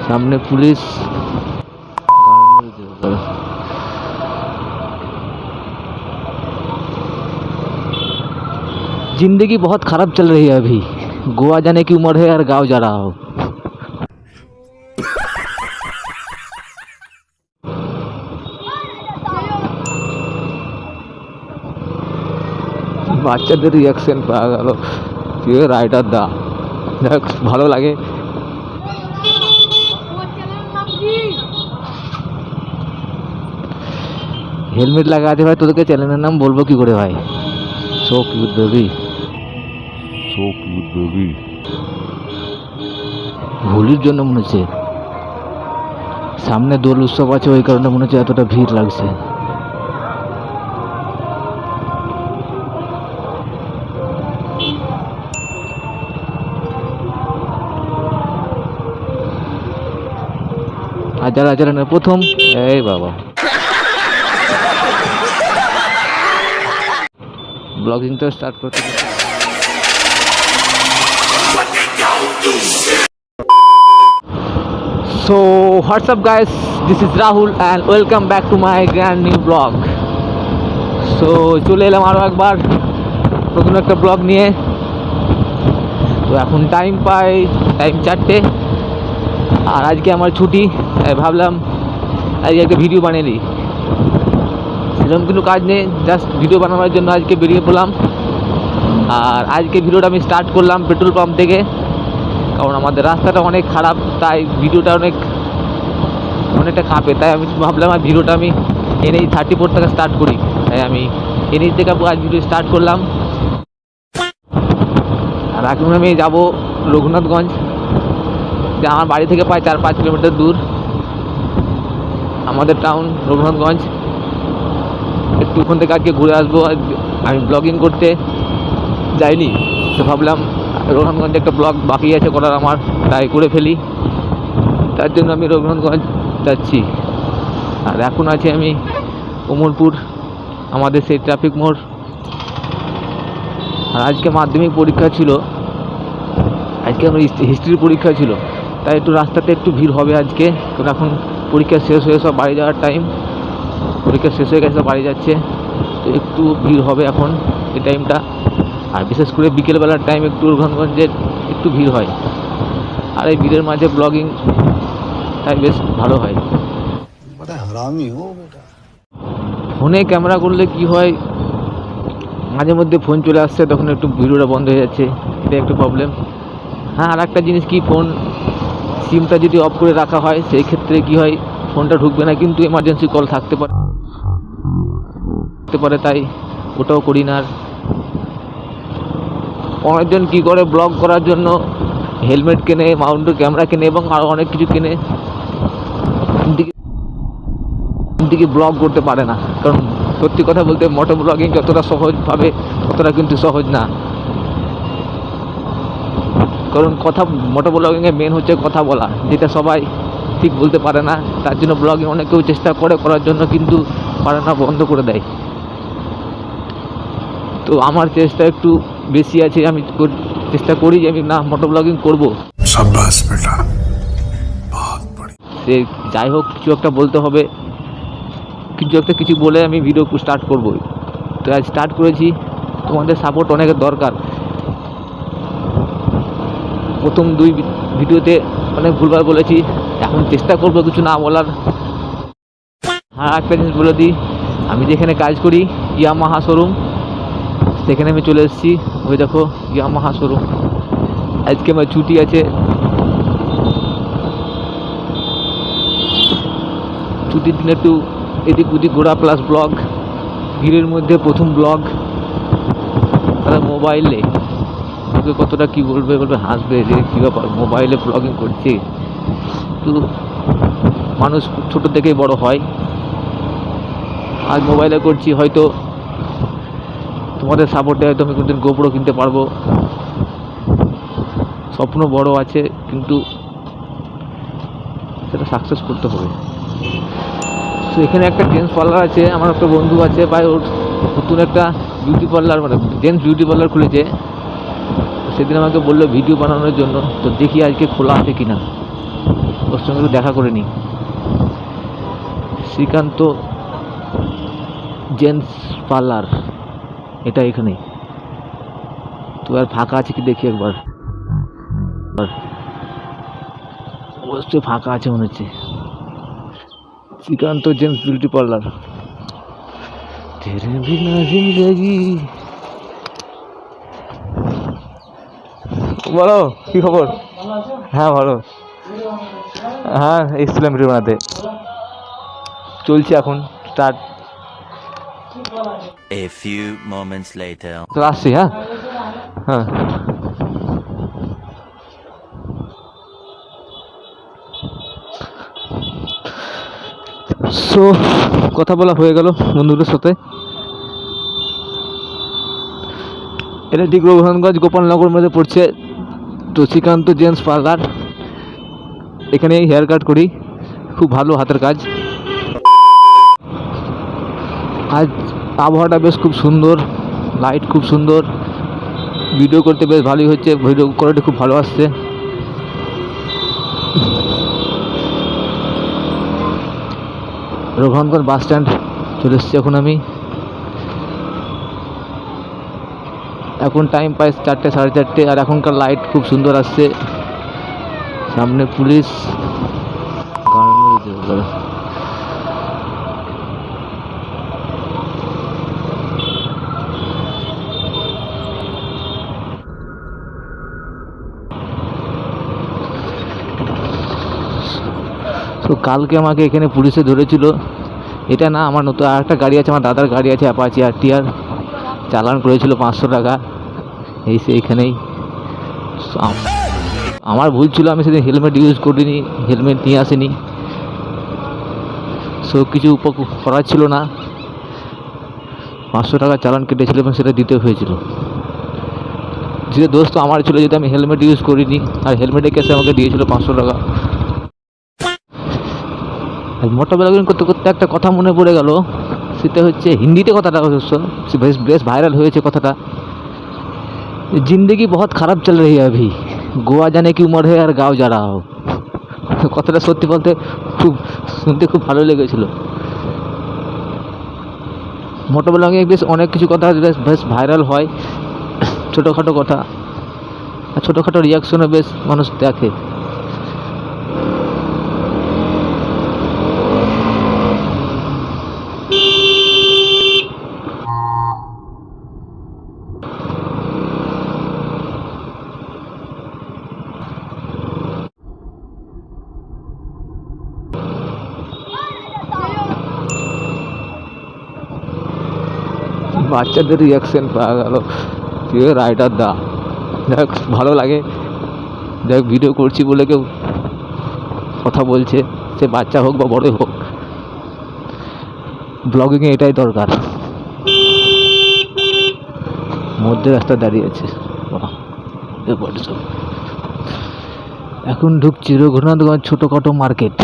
सामने पुलिस। जिंदगी बहुत खराब चल रही है अभी। गोवा जाने की उम्र है और गाँव जा रहा हूँ। বাচ্চাদের রিয়াকশন পাওয়া গেল যে রাইডার দা দেখ ভালো লাগে। হেলমেট লাগা আছে ভাই, তোদেরকে চ্যানেলের নাম বলবো কি করে ভাই? So cute baby, so cute baby. হোলির জন্য মনে হচ্ছে সামনে দোল উৎসব আছে, ওই কারণে মনে হচ্ছে এতটা ভিড় লাগছে। আর যারা যারা প্রথম এই বাবা ব্লগিং তো স্টার্ট করতে। So what's up guys, this is Rahul and welcome back to my brand new vlog. So চলে এলাম আরও একবার নতুন একটা ব্লগ নিয়ে। তো এখন টাইম পাই, টাইম 4টে, আর আজকে আমার ছুটি। ভাবলাম আজকে একটা ভিডিও বানিয়ে নিই। সেরকম কোনো কাজ নেই, জাস্ট ভিডিও বানানোর জন্য আজকে বেরিয়ে পড়লাম। আর আজকে ভিডিওটা আমি স্টার্ট করলাম পেট্রোল পাম্প থেকে, কারণ আমাদের রাস্তাটা অনেক খারাপ, তাই ভিডিওটা অনেকটা কাঁপে। তাই আমি ভাবলাম আর ভিডিওটা আমি NH 34 থেকে স্টার্ট করি। তাই আমি NH থেকে আজ ভিডিও স্টার্ট করলাম। আর এখন আমি যাব রঘুনাথগঞ্জ, যে আমার বাড়ি থেকে প্রায় 4-5 কিলোমিটার দূর আমাদের টাউন রঘুনাথগঞ্জ। একটু ওখান থেকে আজকে ঘুরে আসবো। আমি ব্লগিং করতে যাইনি, তো ভাবলাম রঘুনাথগঞ্জে একটা ব্লগ বাকি আছে করার আমার, তাই করে ফেলি। তার জন্য আমি রঘুনাথগঞ্জ যাচ্ছি। আর এখন আছি আমি কোমরপুর, আমাদের সেই ট্রাফিক মোড়। আর আজকে মাধ্যমিক পরীক্ষা ছিল, আজকে আমার হিস্ট্রির পরীক্ষা ছিল, তাই একটু রাস্তাতে একটু ভিড় হবে আজকে। কারণ এখন পরীক্ষা শেষ হয়ে সব বাড়ি যাওয়ার টাইম, পরীক্ষা শেষ হয়ে গেছে, সব বাড়ি যাচ্ছে, তো একটু ভিড় হবে এখন এই টাইমটা। আর বিশেষ করে বিকেলবেলার টাইম একটু রঘুনাথগঞ্জের একটু ভিড় হয়। আর এই ভিড়ের মাঝে ব্লগিং তাই বেশ ভালো হয়। ফোনে ক্যামেরা করলে কি হয়, মাঝে মধ্যে ফোন চলে আসছে, তখন একটু ভিডিওটা বন্ধ হয়ে যাচ্ছে, এটা একটু প্রবলেম। হ্যাঁ, আর একটা জিনিস কি, ফোন সিমটা যদি অফ করে রাখা হয় সেই ক্ষেত্রে কি হয়, ফোনটা ঢুকবে না, কিন্তু এমার্জেন্সি কল থাকতে পারে, তাই ওটাও করি না। আর অনেকজন কী করে, ব্লগ করার জন্য হেলমেট কেনে, মাউন্টেড ক্যামেরা কেনে এবং আরও অনেক কিছু কেনে, কিন্তু ব্লগ করতে পারে না। কারণ সত্যি কথা বলতে মোটো ব্লগিং যতটা সহজভাবে ততটা কিন্তু সহজ না। কারণ মোটো ব্লগিংয়ে মেন হচ্ছে কথা বলা, যেটা সবাই ঠিক বলতে পারে না। তার জন্য ব্লগিং অনেক কেউ চেষ্টা করার জন্য, কিন্তু পারে না, বন্ধ করে দেয়। তো আমার চেষ্টা একটু বেশি আছে, আমি চেষ্টা করি যে আমি না মোটো ব্লগিং করবো। সে যাই হোক, কিছু একটা বলতে হবে, কিছু বলে আমি ভিডিও স্টার্ট করবো। তো আজ স্টার্ট করেছি, তোমাদের সাপোর্ট অনেকের দরকার। প্রথম 2 ভিডিওতে অনেক ভুলভাল বলেছি, এখন চেষ্টা করবো কিছু না বলার। হ্যাঁ, একটা জিনিস বলে দিই, আমি যেখানে কাজ করি ইয়ামাহা শোরুম, সেখানে আমি চলে এসেছি। ওই দেখো ইয়ামাহা শোরুম। আজকে আমার ছুটি আছে, ছুটির দিনে একটু এদিক ওদিক ঘোরা প্লাস ব্লগ। ভিড়ের মধ্যে প্রথম ব্লগ, তারা মোবাইলে কতটা কী বলবে হাসবে যে কী ব্যাপার, মোবাইলে ব্লগিং করছে। তো মানুষ ছোটো থেকেই বড় হয়, আজ মোবাইলে করছি, হয়তো তোমাদের সাপোর্টে হয়তো আমি কোনদিন গোপ্রো কিনতে পারবো। স্বপ্ন বড় আছে, কিন্তু সেটা সাকসেস করতে হবে। তো এখানে একটা জেন্টস পার্লার আছে, আমার একটা বন্ধু আছে ভাই, ওর নতুন একটা বিউটি পার্লার, মানে জেন্টস বিউটি পার্লার খুলেছে। সেদিন আমাকে বললো ভিডিও বানানোর জন্য, তো দেখি আজকে খোলা আছে কিনা। ওর সঙ্গে একটু দেখা করে নিই। শ্রীকান্ত জেন্টস পার্লার, এটা এখানেই তো। আর ফাঁকা আছে কি দেখি একবার, অবশ্যই ফাঁকা আছে মনে হচ্ছে। Srikanta gents beauty parlour. তেরে বিনা জিন্দগি। বলো কি খবর? হ্যাঁ ভালো। হ্যাঁ এসেছিলাম ভিডিও বানাতে, চলছে এখন start. A few moments later. তো আসছি। হ্যাঁ হ্যাঁ সো কথা বলা হয়ে গেল বন্ধুদের সাথে। এটা ঠিক রঘুনাথগঞ্জ গোপালনগর মধ্যে পড়ছে। তো শ্রীকান্ত জেন্টস পার্লার, এখানে হেয়ার কাট করি, খুব ভালো হাতের কাজ। আজ আবহাওয়াটা বেশ খুব সুন্দর, লাইট খুব সুন্দর, ভিডিও করতে বেশ ভালোই হচ্ছে, ভিডিও কোয়ালিটি খুব ভালো আসছে। রঘুনাথগঞ্জ বাস স্ট্যান্ড চলে এসেছি এখন আমি। এখন টাইম প্রায় 4টে 4:30, আর এখনকার লাইট খুব সুন্দর আসছে। সামনে পুলিশ, তো কালকে আমাকে এখানে পুলিশে ধরেছিল। এটা না, আমার নতুন আর একটা গাড়ি আছে, আমার দাদার গাড়ি আছে অ্যাপাচি আরটিআর, চালান করেছিল 500 টাকা। এইখানেই আমার ভুল ছিল, আমি সেদিন হেলমেট ইউজ করিনি, হেলমেট নিয়ে আসিনি। সো কিছু করার ছিল না, 500 টাকা চালান কেটেছিল এবং সেটা দিতে হয়েছিল। যে দোষ তো আমার ছিল, যেহেতু আমি হেলমেট ইউজ করিনি, আর হেলমেটের কেসে আমাকে দিয়েছিল 500 টাকা। আর মোটর ব্লগিং করতে করতে একটা কথা মনে পড়ে গেল, সেটা হচ্ছে হিন্দিতে কথাটা অবশ্য বেশ ভাইরাল হয়েছে কথাটা। जिंदगी बहुत ख़राब चल रही है अभी, गोवा जाने की उम्र है और गाँव जा रहा हो। কথাটা সত্যি বলতে খুব শুনতে খুব ভালো লেগেছিল। মোটর ব্লগে বেশ অনেক কিছু কথা বেশ ভাইরাল হয়, ছোটোখাটো কথা, আর ছোটোখাটো রিয়াকশনে বেশ মানুষ দেখে। বাচ্চাদের রিয়াকশন পাওয়া গেল, কেউ রাইডার দা, যাই ভালো লাগে। যাই ভিডিও করছি বলে কেউ কথা বলছে, সে বাচ্চা হোক বা বড় হোক, ব্লগিংয়ে এটাই দরকার। মধ্যে রাস্তা দাঁড়িয়ে আছে, এখন ঢুকছি রঘুনাথগঞ্জ ছোটোখাটো মার্কেট।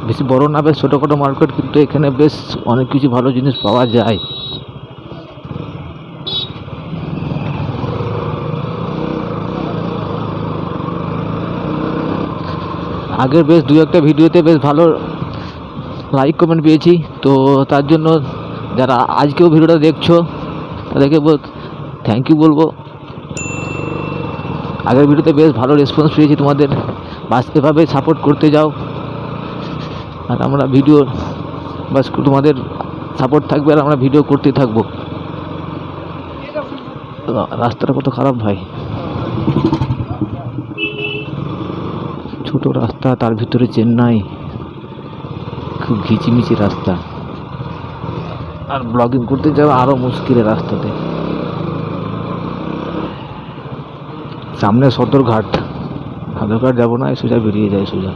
বেশি বড় না, বেশ ছোটোখাটো মার্কেট, কিন্তু এখানে বেশ অনেক কিছু ভালো জিনিস পাওয়া যায়। আগের বেশ 2-1টা ভিডিওতে বেশ ভালো লাইক কমেন্ট পেয়েছি, তো তার জন্য যারা আজকেও ভিডিওটা দেখছো তাদেরকে থ্যাংক ইউ বলবো। আগের ভিডিওতে বেশ ভালো রেসপন্স পেয়েছি তোমাদের, বাস এভাবে সাপোর্ট করতে যাও। আর আমরা ভিডিও বাস তোমাদের সাপোর্ট থাকবে, আর আমরা ভিডিও করতে থাকবো। রাস্তাটা কত খারাপ ভাই, ছোট রাস্তা, তার ভিতরে চেন্নাই, খুব ঘিচিমিচি রাস্তা, আর ব্লগিং করতে যাওয়া আরও মুশকিলের রাস্তাতে। সামনে সদরঘাট, সদরঘাট যাবো না, সোজা বেরিয়ে যায় সোজা।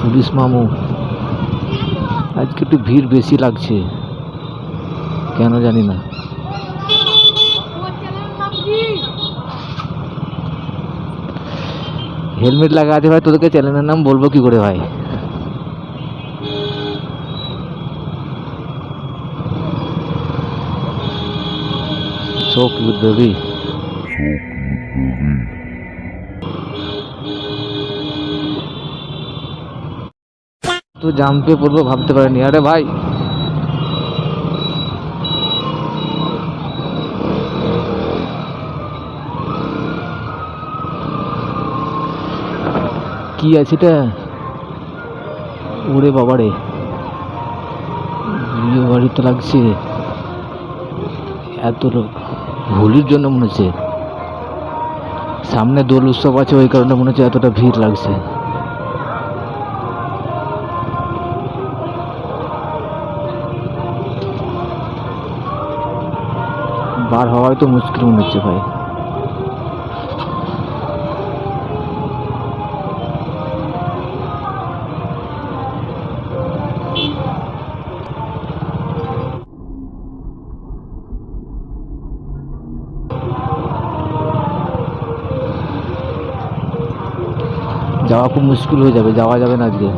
পুলিশ মামু, আজকে একটু ভিড় বেশি লাগছে। কেন জানি না। হেলমেট লাগা আছে ভাই, তোদেরকে চ্যানেলের নাম বলবো কি করে ভাই? So cute baby. তো জাম্পে পড়বো ভাবতে পারিনি। আরে ভাই কি আছে এটা? ওরে বাবারে, বিয়ে বাড়ি তো লাগছে। এত লোক হোলির জন্য মনে হচ্ছে, সামনে দোল উৎসব আছে, ওই কারণে মনে হচ্ছে এতটা ভিড় লাগছে। বার হওয়াই তো মুশকিল মনে হচ্ছে ভাই। যাওয়া খুব মুশকিল হয়ে যাবে, যাওয়া যাবে না আজকে,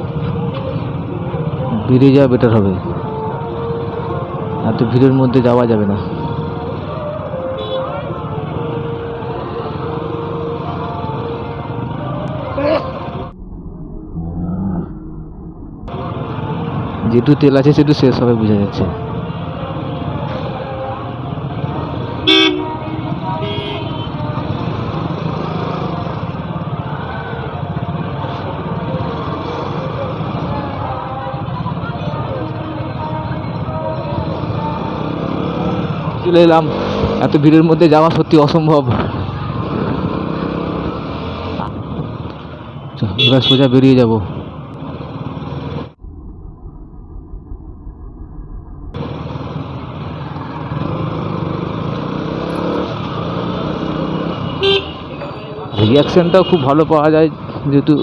বেরিয়ে যাওয়া বেটার হবে। এত ভিড়ের মধ্যে যাওয়া যাবে না। যেটু তেল আছে সেটু শেষ হবে বোঝা যাচ্ছে। চলে এলাম, এত ভিড়ের মধ্যে যাওয়া সত্যি অসম্ভব। এবার সোজা বেরিয়ে যাব। রিয়াকশনটাও খুব ভালো পাওয়া যায়, যেহেতু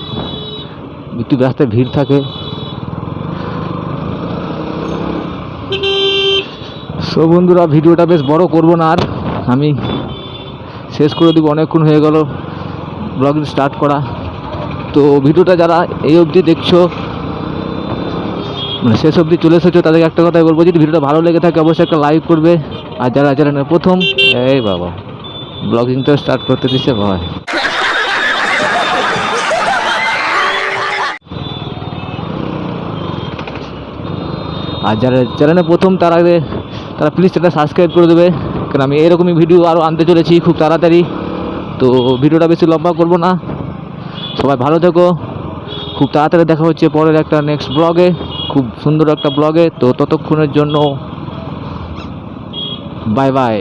একটু রাস্তায় ভিড় থাকে। সো বন্ধুরা, ভিডিওটা বেশ বড় করব না, আর আমি শেষ করে দিব, অনেকক্ষণ হয়ে গেল ব্লগিং স্টার্ট করা। তো ভিডিওটা যারা এই অবধি দেখছো, মানে শেষ অবধি চলে এসেছো, তাদেরকে একটা কথাই বলবো, যদি ভিডিওটা ভালো লেগে থাকে অবশ্যই একটা লাইক করবে। আর যারা চ্যানেলে প্রথম, এই বাবা ব্লগিং তো স্টার্ট করতে দিচ্ছে ভাই। আর যারা চ্যানেলে প্রথম তারা প্লিজ চ্যানেলটা সাবস্ক্রাইব করে দেবে, কারণ আমি এরকমই ভিডিও আরও আনতে চলেছি খুব তাড়াতাড়ি। তো ভিডিওটা বেশি লম্বা করব না, সবাই ভালো থেকো। খুব তাড়াতাড়ি দেখা হচ্ছে পরের একটা নেক্সট ব্লগে, খুব সুন্দর একটা ব্লগে। তো ততক্ষণের জন্য বাই বাই।